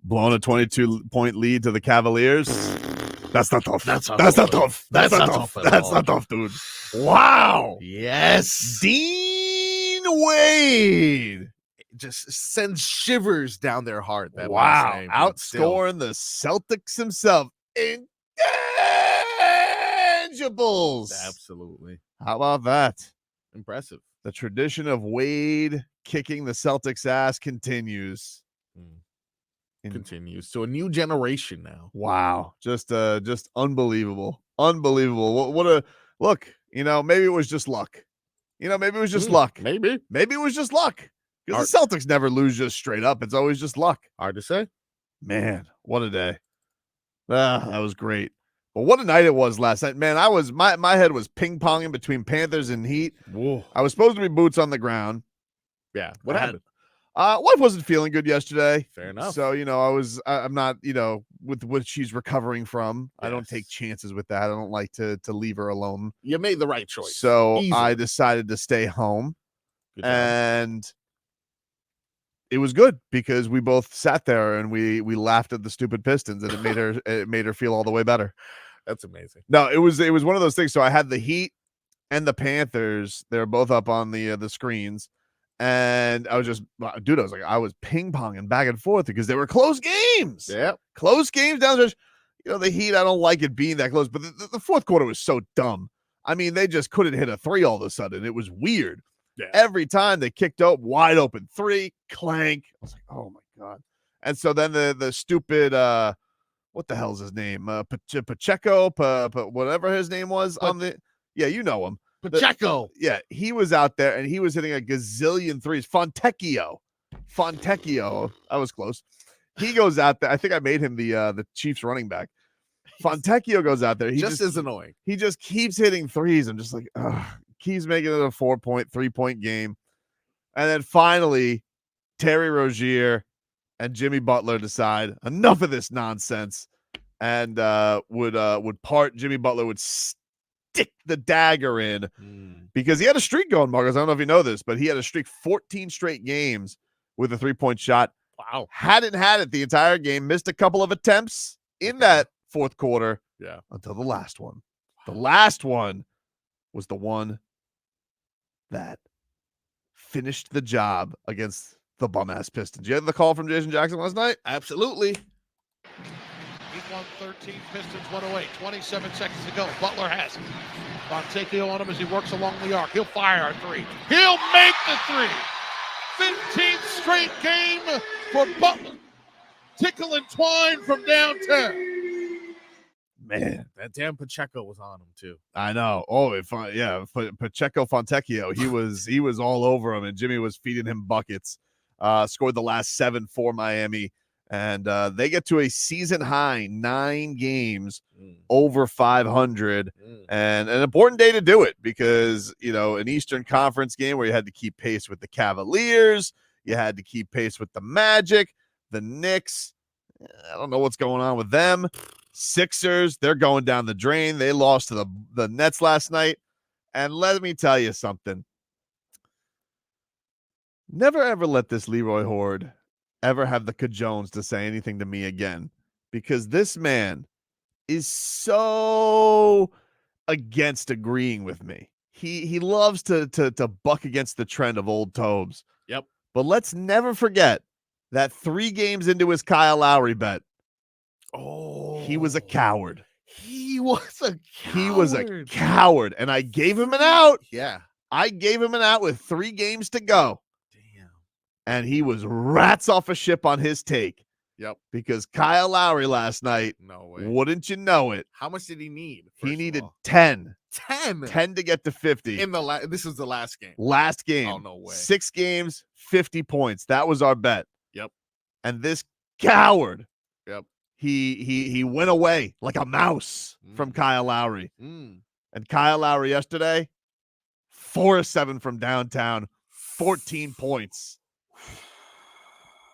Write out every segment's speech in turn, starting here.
blowing a 22-point lead to the Cavaliers. That's not tough. That's not tough. That's not tough at all. not tough, dude. Wow. Yes. Dean Wade. Just sends shivers down their heart. That last name, outscoring the Celtics himself. Intangibles. Absolutely. How about that? Impressive. The tradition of Wade kicking the Celtics' ass continues. Continues to a new generation now. Wow. Just unbelievable. Unbelievable. What a look, maybe it was just luck. Maybe it was just luck. Maybe it was just luck. Because the Celtics never lose just straight up. It's always just luck. Hard to say. Man, what a day. That was great. But what a night it was last night. Man, my head was ping-ponging between Panthers and Heat. Whoa. I was supposed to be boots on the ground. Yeah. What happened? Wife wasn't feeling good yesterday. Fair enough. So, I'm not, with what she's recovering from. Yes. I don't take chances with that. I don't like to leave her alone. You made the right choice. So I decided to stay home. And it was good because we both sat there and we laughed at the stupid Pistons, and it made her feel all the way better. That's amazing. No, it was one of those things. So I had the Heat and the Panthers. They're both up on the screens. And I was I was ping-ponging back and forth because they were close games. Yeah. Close games down the stretch. The Heat, I don't like it being that close, but the fourth quarter was so dumb. I mean, they just couldn't hit a three all of a sudden. It was weird. Yeah. Every time they kicked out wide open three, clank. I was like, oh my God. And so then the stupid, what the hell's his name? Pacheco, whatever his name was you know him. Pacheco. He was out there and he was hitting a gazillion threes. Fontecchio. I was close. He goes out there. I think I made him the Chiefs running back. Fontecchio goes out there. He just is annoying. He just keeps hitting threes. I'm just like, keeps making it a 3-point game. And then finally, Terry Rozier and Jimmy Butler decide enough of this nonsense and would part. Jimmy Butler would stick the dagger in because he had a streak going, Marcus. I don't know if you know this, but he had a streak 14 straight games with a 3-point shot. Wow. Hadn't had it the entire game. Missed a couple of attempts in that fourth quarter. Yeah. Until the last one. The last one was the one that finished the job against the bum-ass Pistons. You had the call from Jason Jackson last night? Absolutely. He's won 13, Pistons 108, 27 seconds to go. Butler has it. Fontecchio on him as he works along the arc. He'll fire a three. He'll make the three. 15th straight game for Butler. Tickle and twine from downtown. Man, that damn Pacheco was on him too. I know. Pacheco Fontecchio. He was all over him, and Jimmy was feeding him buckets. Scored the last 7 for Miami, and they get to a season high 9 games over 500, and an important day to do it because an Eastern Conference game where you had to keep pace with the Cavaliers, you had to keep pace with the Magic, the Knicks. I don't know what's going on with them. Sixers, they're going down the drain. They lost to the Nets last night. And let me tell you something. Never, ever let this Leroy Horde ever have the cajones to say anything to me again. Because this man is so against agreeing with me. He loves to buck against the trend of old Tobes. Yep. But let's never forget that 3 games into his Kyle Lowry bet, he was a coward. He was a coward. And I gave him an out. Yeah. I gave him an out with 3 games to go. Damn. And he was rats off a ship on his take. Yep. Because Kyle Lowry last night, no way. Wouldn't you know it? How much did he need? He needed 10. 10 to get to 50. This is the last game. Last game. Oh, no way. 6 games, 50 points. That was our bet. Yep. And this coward. Yep. He went away like a mouse from Kyle Lowry. And Kyle Lowry yesterday, 4-7 from downtown, 14 points.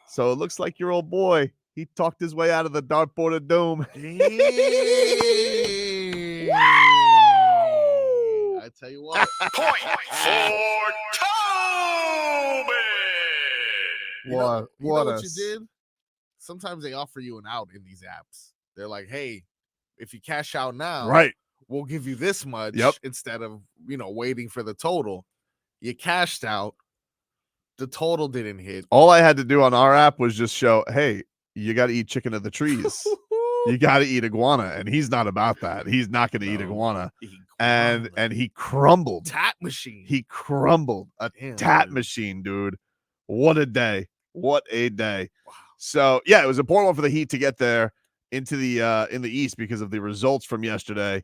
So it looks like your old boy, he talked his way out of the dartboard of doom. I tell you what. Point for Tobin. What you did? sometimes they offer you an out in these apps. They're like, hey, if you cash out now, Right. we'll give you this much Yep. instead of, waiting for the total. You cashed out. The total didn't hit. All I had to do on our app was just show, hey, you got to eat chicken of the trees. You got to eat iguana. And he's not about that. He's not going to eat iguana. And he crumbled. Tat machine. He crumbled. A tat machine, dude. What a day. What a day. Wow. So, yeah, it was an important one for the Heat to get there into the in the East because of the results from yesterday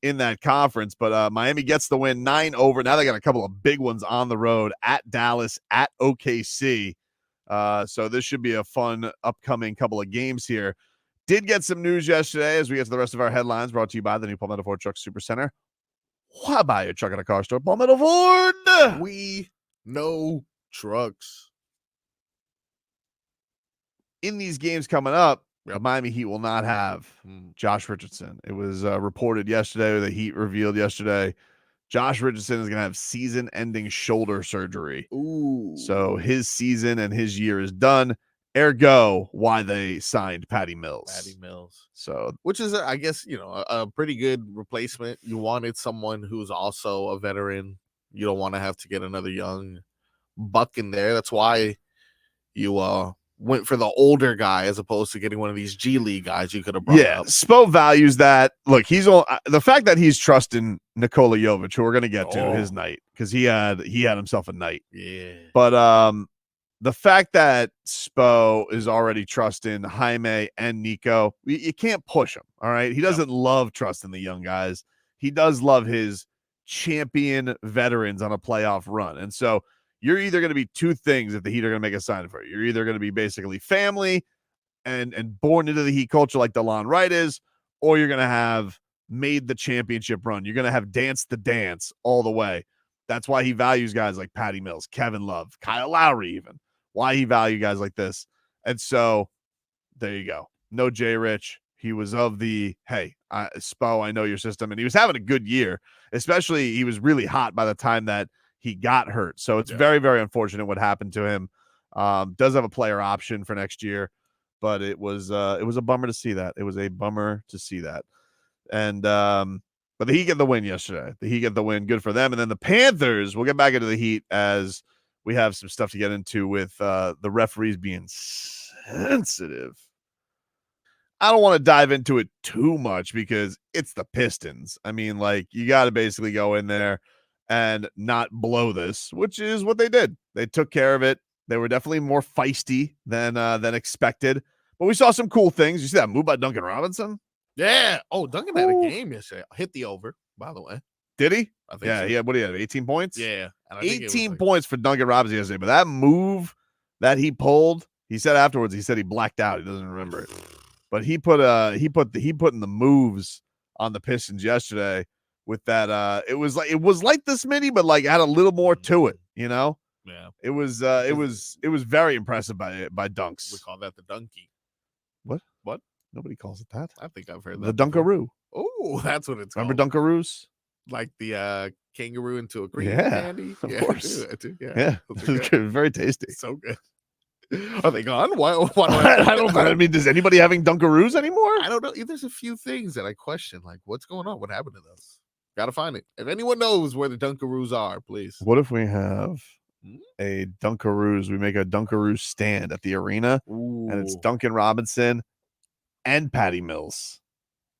in that conference. But Miami gets the win 9 over. Now they got a couple of big ones on the road at Dallas, at OKC. So this should be a fun upcoming couple of games here. Did get some news yesterday as we get to the rest of our headlines, brought to you by the new Palmetto Ford Truck Super Center. Why buy a truck at a car store? Palmetto Ford. We know trucks. In these games coming up, the Miami Heat will not have Josh Richardson. It was reported yesterday, the Heat revealed yesterday, Josh Richardson is going to have season-ending shoulder surgery. Ooh. So his season and his year is done. Ergo, why they signed Patty Mills. So, which is, I guess, a pretty good replacement. You wanted someone who's also a veteran. You don't want to have to get another young buck in there. That's why you went for the older guy as opposed to getting one of these G League guys you could have brought up. Spo values that. Look, he's all the fact that he's trusting Nikola Jovic, who we're going to get to his night, because he had himself a night. Yeah. But the fact that Spo is already trusting Jaime and Nico, you can't push him. All right. He doesn't love trusting the young guys. He does love his champion veterans on a playoff run. And so you're either going to be two things if the Heat are going to make a sign for you. You're either going to be basically family and born into the Heat culture like DeLon Wright is, or you're going to have made the championship run. You're going to have danced the dance all the way. That's why he values guys like Patty Mills, Kevin Love, Kyle Lowry even. Why he value guys like this. And so there you go. No J Rich. He was of the, hey, Spo, I know your system. And he was having a good year, especially he was really hot by the time that he got hurt. So it's very, very unfortunate what happened to him. Does have a player option for next year, but it was a bummer to see that. It was a bummer to see that. And but the Heat get the win yesterday. The Heat get the win. Good for them. And then the Panthers, we'll get back into the Heat as we have some stuff to get into with the referees being sensitive. I don't want to dive into it too much because it's the Pistons. I mean, like, you got to basically go in there and not blow this, which is what they did. They took care of it. They were definitely more feisty than expected. But we saw some cool things. You see that move by Duncan Robinson? Yeah. Oh, Duncan had a game yesterday. Hit the over, by the way. Did he? I think yeah, so. he had, what do you have, 18 points? Yeah. 18 points for Duncan Robinson yesterday. But that move that he pulled, he said afterwards, he said he blacked out. He doesn't remember it. But he put in the moves on the Pistons yesterday with that. It was like this mini, but like had a little more to it, you know? Yeah. It was very impressive by Dunks. We call that the donkey. What? What? Nobody calls it that. I think I've heard that. The Dunkaroo. Oh, that's what it's Remember called. Dunkaroos? Like the kangaroo into a cream candy? Of course. I do. Yeah. Very tasty. So good. Are they gone? Why I don't know. I mean, does anybody having Dunkaroos anymore? I don't know. There's a few things that I question. Like, what's going on? What happened to those? Gotta find it. If anyone knows where the Dunkaroos are, please. What if we have a Dunkaroos? We make a Dunkaroos stand at the arena, and it's Duncan Robinson and Patty Mills.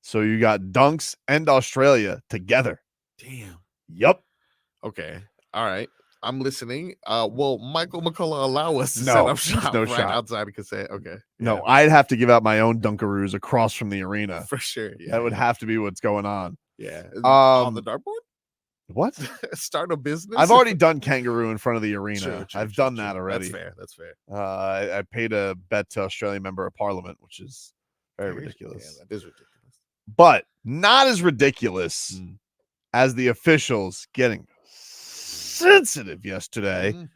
So you got Dunks and Australia together. Damn. Yep. Okay. All right. I'm listening. Will Michael McCullough allow us to No, set up shop no right shot. outside of Cassette? Okay. No, Yeah. I'd have to give out my own Dunkaroos across from the arena. For sure. Yeah. That would have to be what's going on. Yeah. On the dartboard? What? Start a business? I've already done kangaroo in front of the arena. True, I've done that already. That's fair. I paid a bet to Australian member of parliament, which is very ridiculous. Yeah, that is ridiculous. But not as ridiculous as the officials getting sensitive yesterday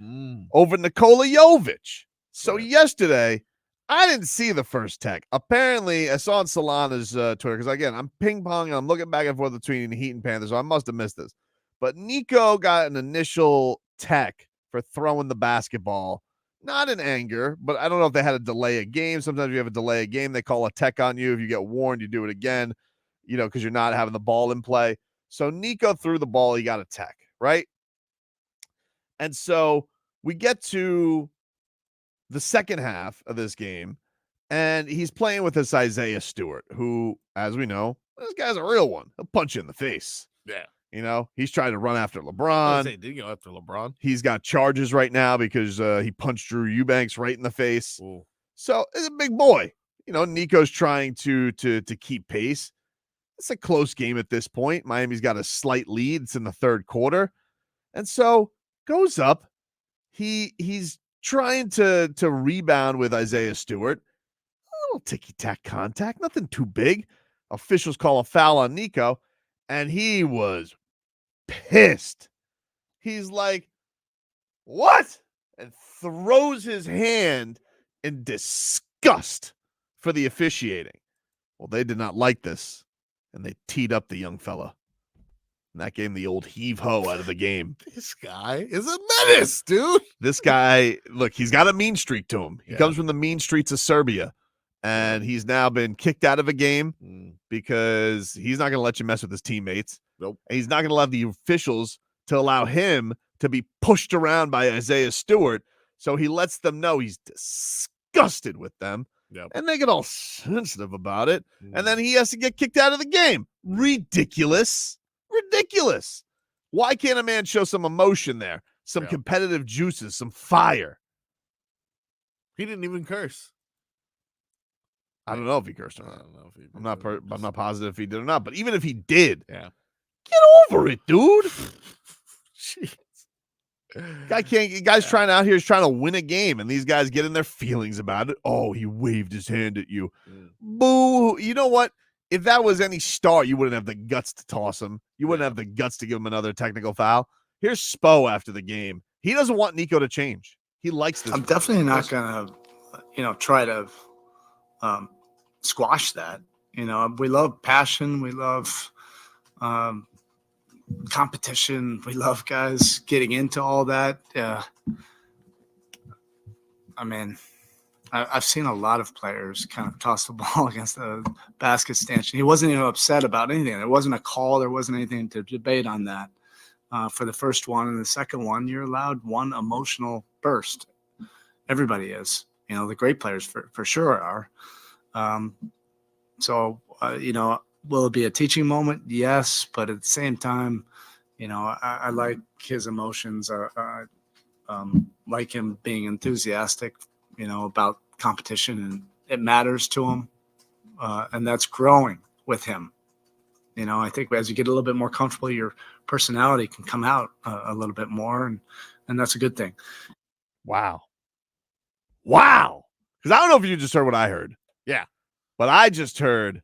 over Nikola Jovic. So yesterday, I didn't see the first tech. Apparently, I saw on Solana's Twitter, because again, I'm ping-ponging, I'm looking back and forth between Heat and Panthers, so I must have missed this. But Nico got an initial tech for throwing the basketball not in anger, but I don't know if they had a delay a game. Sometimes you have a delay a game. They call a tech on you. If you get warned, you do it again, because you're not having the ball in play. So Nico threw the ball. He got a tech, right? And so we get to the second half of this game, and he's playing with this Isaiah Stewart, who, as we know, this guy's a real one. He'll punch you in the face. Yeah. He's trying to run after I LeBron. did he go after LeBron? He's got charges right now because he punched Drew Eubanks right in the face. Ooh. So it's a big boy. Nico's trying to keep pace. It's a close game at this point. Miami's got a slight lead. It's in the third quarter. And so goes up. He's trying to rebound with Isaiah Stewart. A little ticky-tack contact, nothing too big. Officials call a foul on Nico, and he was pissed. He's like, what? And throws his hand in disgust for the officiating. Well, they did not like this, and they teed up the young fella. And that gave him the old heave-ho out of the game. This guy is a menace, dude. This guy, look, he's got a mean streak to him. He comes from the mean streets of Serbia, and he's now been kicked out of a game because he's not going to let you mess with his teammates. Nope. And he's not going to allow the officials to allow him to be pushed around by Isaiah Stewart. So he lets them know he's disgusted with them. Yep. And they get all sensitive about it. And then he has to get kicked out of the game. Ridiculous. Why can't a man show some emotion there? Some competitive juices, some fire. He didn't even curse. I don't know if he cursed or I not. don't know if he I'm not positive if he did or not. But even if he did, yeah, get over it, dude. Jeez. Guy's trying out here, he's trying to win a game, and these guys get in their feelings about it. Oh, he waved his hand at you. Boo. You know what? If that was any star, you wouldn't have the guts to toss him. You wouldn't have the guts to give him another technical foul. Here's Spo after the game. He doesn't want Nico to change. He likes this. I'm definitely not going to, try to squash that. We love passion. We love competition. We love guys getting into all that. I've seen a lot of players kind of toss the ball against the basket stanchion. He wasn't even upset about anything. There wasn't a call. There wasn't anything to debate on that. For the first one and the second one, you're allowed one emotional burst. Everybody is. The great players for sure are. Will it be a teaching moment? Yes, but at the same time, I like his emotions. Like him being enthusiastic, about competition, and it matters to him, and that's growing with him. I think as you get a little bit more comfortable, your personality can come out a little bit more, and that's a good thing. Wow. Because I don't know if you just heard what I heard. Yeah. But I just heard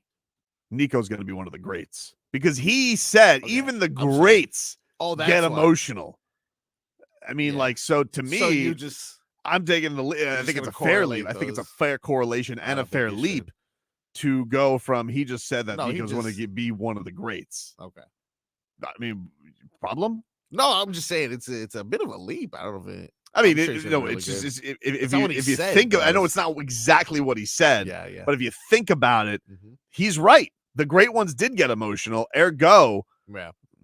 Nico's going to be one of the greats, because he said even the greats get emotional. I mean, so to me, so you I'm taking I think it's a fair leap. I think it's a fair correlation and a fair leap to go from he just said that Nico's going to be one of the greats. Okay. I mean, problem? No, I'm just saying it's a bit of a leap. I don't know if it. I mean, really it's just if you think of, I know it's not exactly what he said. Yeah. But if you think about it, he's right. The great ones did get emotional. Ergo,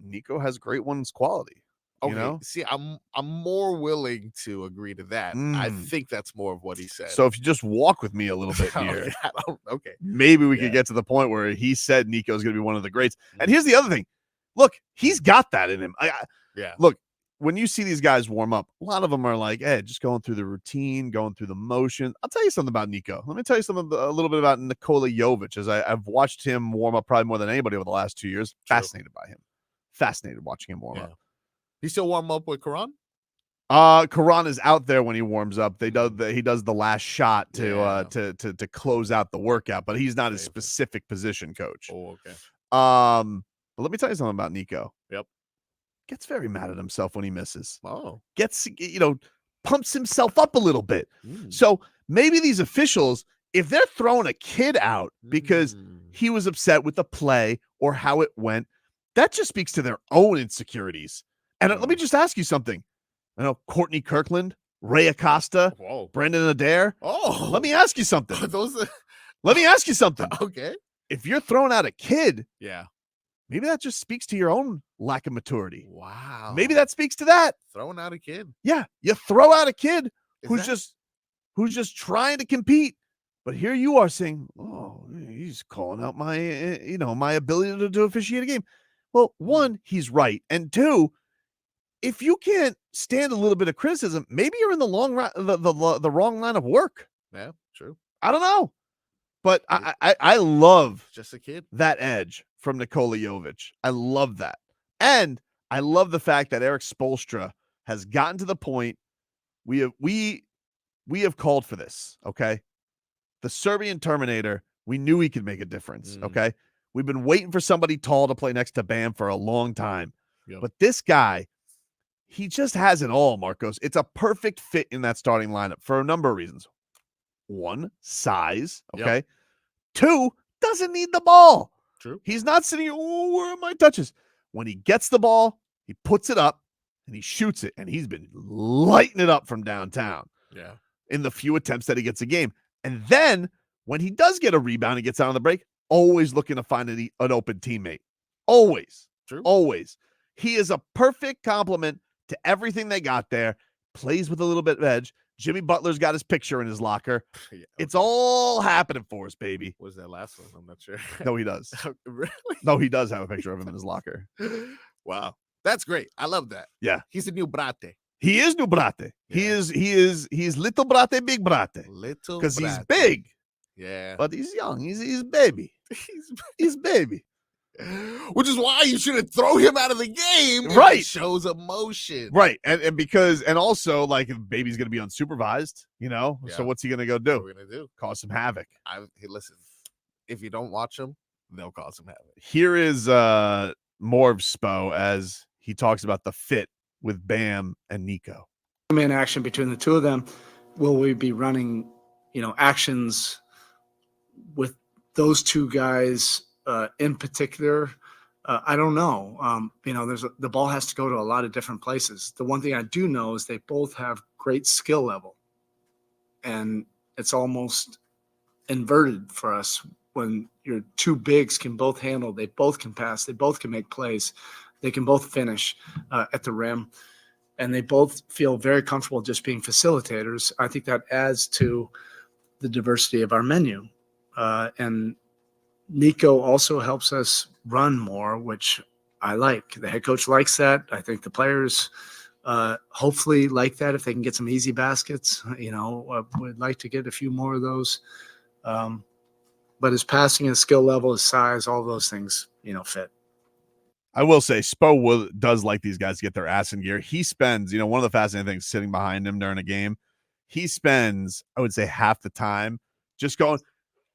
Nico has great ones quality. Okay. See, I'm more willing to agree to that. I think that's more of what he said. So if you just walk with me a little bit here, okay, maybe we could get to the point where he said Nico's going to be one of the greats. And here's the other thing. Look, he's got that in him. Look, when you see these guys warm up, a lot of them are like, hey, just going through the routine, going through the motion. I'll tell you something about Nico. Let me tell you a little bit about Nikola Jovic, as I've watched him warm up probably more than anybody over the last 2 years. True. Fascinated by him. Fascinated watching him warm up. He still warm up with Karan? Karan is out there when he warms up. He does the last shot to close out the workout, but he's not a specific position coach. Oh, okay. But let me tell you something about Nico. Yep. Gets very mad at himself when he misses. Oh. Gets, pumps himself up a little bit. So maybe these officials, if they're throwing a kid out because he was upset with the play or how it went, that just speaks to their own insecurities. And let me just ask you something. I know Courtney Kirkland, Ray Acosta, Whoa. Brendan Adair. Oh. Let me ask you something. Those are, Let me ask you something. okay. If you're throwing out a kid, Yeah. maybe that just speaks to your own lack of maturity. Wow. Maybe that speaks to that. Throwing out a kid. Yeah, you throw out a kid Is who's that- just trying to compete. But here you are saying, "Oh, he's calling out my my ability to officiate a game." Well, one, he's right, and two, if you can't stand a little bit of criticism, maybe you're in the the wrong line of work. Yeah, true. I don't know, but I love Just a kid. that edge from Nikola Jovic. I love that, and I love the fact that Eric Spoelstra has gotten to the point we have called for this. Okay, the Serbian Terminator. We knew he could make a difference. Okay, we've been waiting for somebody tall to play next to Bam for a long time, but this guy. He just has it all, Marcos. It's a perfect fit in that starting lineup for a number of reasons. One, size. Okay. Yep. Two, doesn't need the ball. True. He's not sitting here, oh, where are my touches? When he gets the ball, he puts it up and he shoots it. And he's been lighting it up from downtown. Yeah. In the few attempts that he gets a game. And then when he does get a rebound and gets out on the break, always looking to find an open teammate. Always. True. Always. He is a perfect complement to everything they got there, plays with a little bit of edge. Jimmy Butler's got his picture in his locker. Yeah, It's all happening for us, baby. What was that last one? I'm not sure. No, he does. Really? No, he does have a picture of him in his locker. Wow. That's great. I love that. Yeah. He's a new brate. He is new brate. Yeah. He's little brate, big brate. Little Because he's brate. big, Yeah. but he's young. He's baby. He's baby. Which is why you shouldn't throw him out of the game. If Right. He shows emotion. Right. And also, like, if baby's going to be unsupervised, Yeah. so what's he going to go What do? are we going to do? Cause some havoc. Hey, listen, if you don't watch them, they'll cause some havoc. Here is more of Spo as he talks about the fit with Bam and Nico. Man action between the two of them. Will we be running, actions with those two guys in particular? I don't know. The ball has to go to a lot of different places. The one thing I do know is they both have great skill level, and it's almost inverted for us when your two bigs can both handle. They both can pass. They both can make plays. They can both finish at the rim. And they both feel very comfortable just being facilitators. I think that adds to the diversity of our menu. And Nico also helps us run more, which I like. The head coach likes that. I think the players hopefully like that if they can get some easy baskets. Would like to get a few more of those. But his passing, his skill level, his size, all those things, fit. I will say Spo does like these guys to get their ass in gear. He spends, one of the fascinating things sitting behind him during a game, he spends, I would say, half the time just going,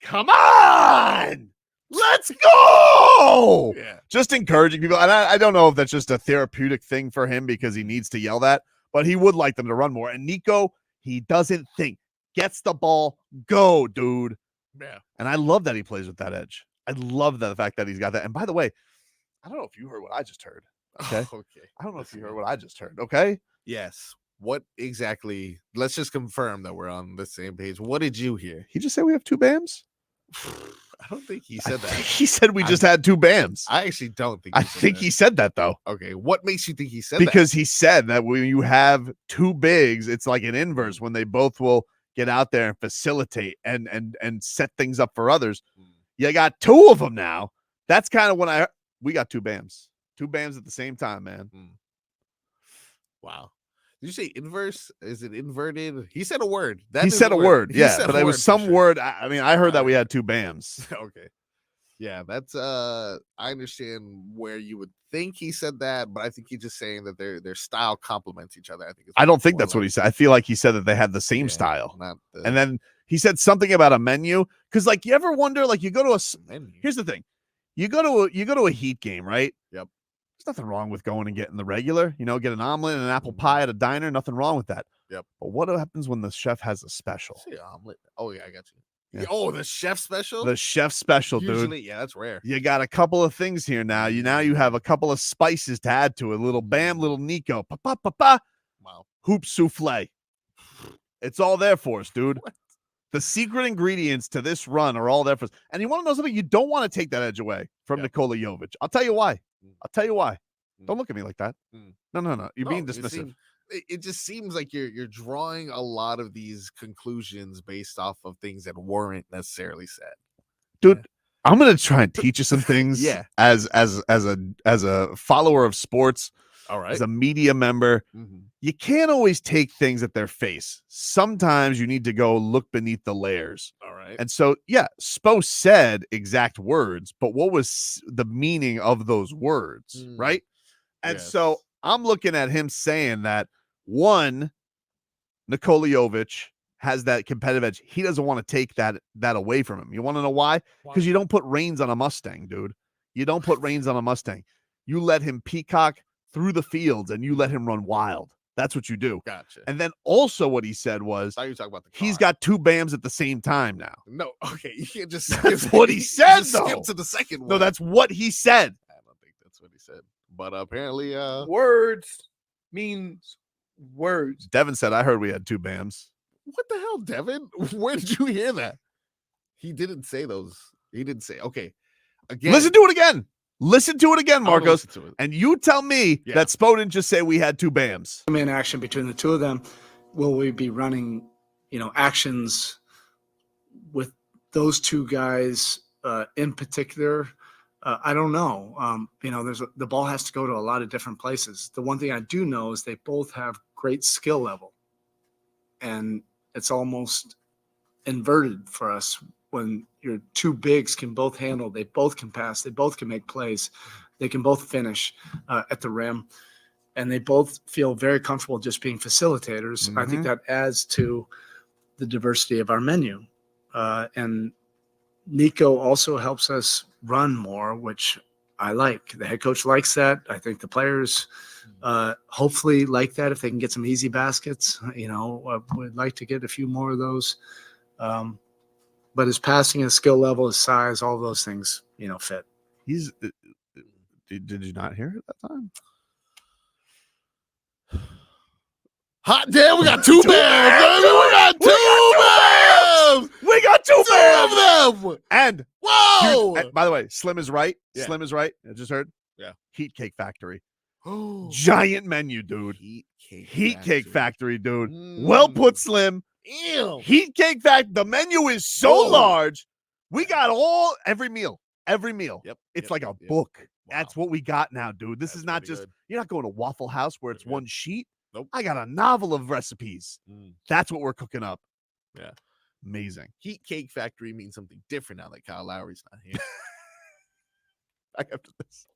come on, let's go. Yeah. Just encouraging people. And I don't know if that's just a therapeutic thing for him because he needs to yell that, but he would like them to run more. And Nico, he doesn't think, gets the ball, go, dude. Yeah. And I love that he plays with that edge. I love the fact that he's got that. And by the way, I don't know if you heard what I just heard. Okay. Okay. I don't know if you heard what I just heard. Okay. Yes. What exactly? Let's just confirm that we're on the same page. What did you hear? He just said we have two BAMs. I don't think he said I that. think he said we just had two BAMs. I actually don't think. I think he said that though. Okay. What makes you think he said Because he said that when you have two bigs, it's like an inverse when they both will get out there and facilitate and set things up for others. that? You got two of them now. That's kind of when we got two BAMs. Two BAMs at the same time, man. Wow. Did you say inverse? Is it inverted? He said a word. He said a word. He Yeah, said but a it word was for some sure. word. I heard that we had two BAMs. Okay. Yeah, that's I understand where you would think he said that, but I think he's just saying that their style complements each other. I don't think that's what he said. I feel like he said that they had the same style. Not the And then he said something about a menu. Because like you ever wonder, like you go to menu. here's the thing. You go to a Heat game, right? Yep. There's nothing wrong with going and getting the regular, get an omelet and an apple pie at a diner. Nothing wrong with that. Yep. But what happens when the chef has a special? Say omelet. Oh yeah, I got you. Yeah. Oh, the chef special. The chef special, Usually, dude. yeah, that's rare. You got a couple of things here now. You have a couple of spices to add to it. Little Bam, little Nico. Pa pa pa pa. Wow. Hoop souffle. It's all there for us, dude. The secret ingredients to this run are all there for us. And you want to know something? You don't want to take that edge away from Nikola Jovic. I'll tell you why. Don't look at me like that. No. You're being dismissive. It just seems like you're drawing a lot of these conclusions based off of things that weren't necessarily said. Dude, I'm gonna try and teach you some things. Yeah. As a follower of sports, All right. as a media member, you can't always take things at their face. Sometimes you need to go look beneath the layers. All right. And so, Spo said exact words, but what was the meaning of those words, right? And so I'm looking at him saying that, one, Nikola Jovic has that competitive edge. He doesn't want to take that away from him. You want to know why? Because you don't put reins on a Mustang, dude. You don't put reins on a Mustang. You let him peacock through the fields and you let him run wild. That's what you do. Gotcha. And then also what he said was, I thought you were talking about he's got 2 BAMs at the same time now. No, okay. You can't just That's what he said, though. Skip to the second one. No, that's what he said. I don't think that's what he said. But apparently, words means words. Devin said, I heard we had 2 BAMs. What the hell, Devin? Where did you hear that? He didn't say those. He didn't say. Okay, again. Listen to it again. Listen to it again, Marcos. To it. And you tell me that Spo didn't just say we had 2 BAMs. In action between the two of them, will we be running, actions with those 2 guys in particular? I don't know. The ball has to go to a lot of different places. The one thing I do know is they both have great skill level, and it's almost inverted for us when your 2 bigs can both handle. They both can pass. They both can make plays. They can both finish at the rim, and they both feel very comfortable just being facilitators. I think that adds to the diversity of our menu, and Nico also helps us run more, which I like. The head coach likes that. I think the players hopefully like that if they can get some easy baskets. We'd like to get a few more of those. But his passing, his skill level, his size, all those things, fit. He's. Did you not hear it that time? Hot damn, we got 2 BAMs, baby. We got 2 BAMs. We got 2 BAMs. of them. And whoa. And by the way, Slim is right. Yeah. Slim is right. I just heard. Yeah. Heat Cake Factory. Giant menu, dude. Heat Cake Factory, dude. Well put, Slim. Ew. Heat Cake Factory. The menu is so large. We got every meal. Yep. It's like a book. Wow. That's what we got now, dude. This That's is not pretty just, good. you're not going to Waffle House where it's Pretty good. one sheet. Nope. I got a novel of recipes. That's what we're cooking up. Yeah. Amazing. Heat Cake Factory means something different now that Kyle Lowry's not here. Back after this.